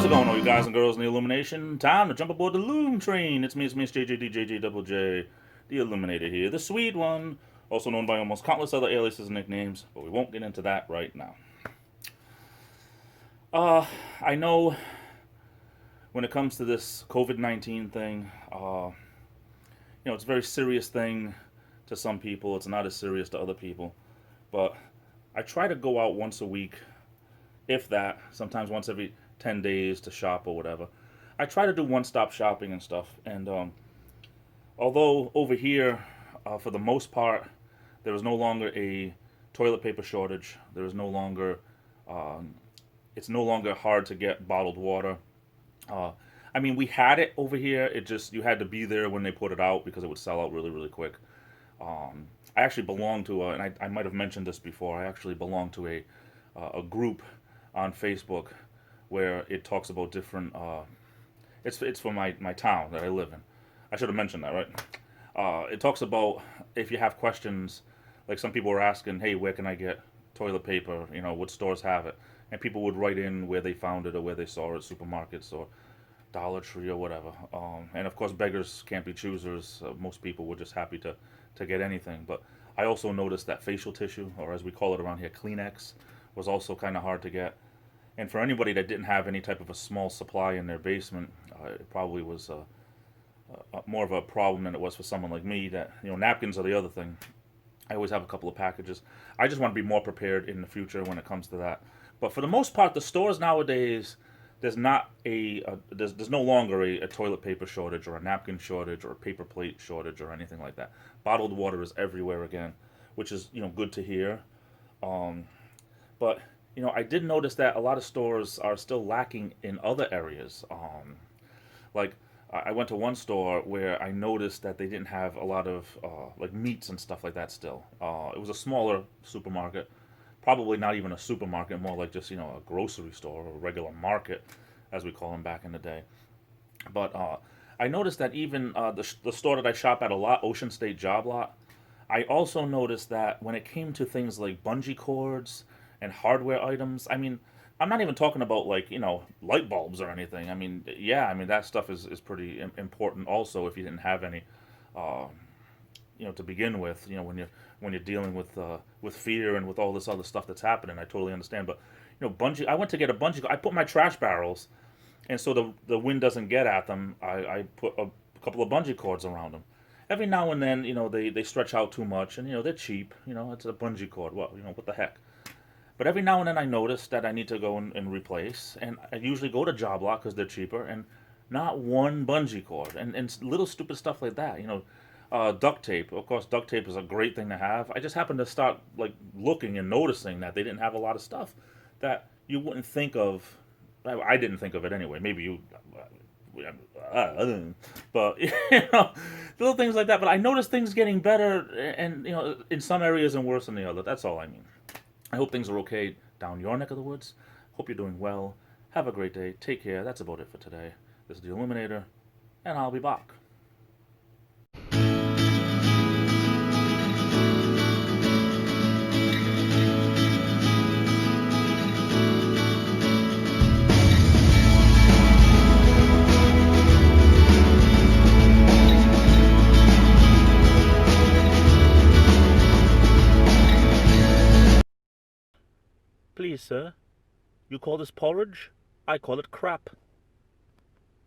How's it going, all you guys and girls in the Illumination? Time to jump aboard the Loom train. It's JJ, the Illuminator here, the sweet one, also known by almost countless other aliases and nicknames, but we won't get into that right now. I know when it comes to this COVID-19 thing, it's a very serious thing to some people. It's not as serious to other people, but I try to go out once a week, if that, sometimes once every 10 days to shop or whatever. I try to do one-stop shopping and stuff, and although over here, for the most part, there is no longer a toilet paper shortage. There is no longer, it's no longer hard to get bottled water. We had it over here. It just, you had to be there when they put it out because it would sell out really, really quick. I actually belong to, and I might have mentioned this before, I actually belong to a group on Facebook where it talks about different, it's for my town that I live in. I should have mentioned that, right? It talks about if you have questions, like some people were asking, hey, where can I get toilet paper? What stores have it? And people would write in where they found it or where they saw it, supermarkets or Dollar Tree or whatever. And of course, beggars can't be choosers. Most people were just happy to get anything. But I also noticed that facial tissue, or as we call it around here, Kleenex, was also kind of hard to get. And for anybody that didn't have any type of a small supply in their basement, it probably was more of a problem than it was for someone like me. That napkins are the other thing. I always have a couple of packages. I just want to be more prepared in the future when it comes to that. But for the most part, the stores nowadays, there's not there's no longer a toilet paper shortage or a napkin shortage or a paper plate shortage or anything like that. Bottled water is everywhere again, which is good to hear. But I did notice that a lot of stores are still lacking in other areas. Like I went to one store where I noticed that they didn't have a lot of like meats and stuff like that still. It was a smaller supermarket, probably not even a supermarket, more like just a grocery store or a regular market, as we call them back in the day. But I noticed that even the store that I shop at a lot, Ocean State Job Lot, I also noticed that when it came to things like bungee cords and hardware items, I'm not even talking about like light bulbs or anything. That stuff is pretty important also if you didn't have any, to begin with. When you're dealing with fear and with all this other stuff that's happening, I totally understand. But bungee, I went to get a bungee. I put my trash barrels, and so the wind doesn't get at them. I put a couple of bungee cords around them. Every now and then, they stretch out too much, and they're cheap. It's a bungee cord. Well, what the heck. But every now and then I notice that I need to go and replace, and I usually go to Job Lot because they're cheaper, and not one bungee cord, and little stupid stuff like that. Duct tape. Of course, duct tape is a great thing to have. I just happened to start like looking and noticing that they didn't have a lot of stuff that you wouldn't think of. I didn't think of it anyway. Maybe you, but little things like that. But I noticed things getting better, and in some areas and worse than the other. That's all I mean. I hope things are okay down your neck of the woods. Hope you're doing well. Have a great day. Take care. That's about it for today. This is the Illuminator, and I'll be back. Please, sir, you call this porridge? I call it crap.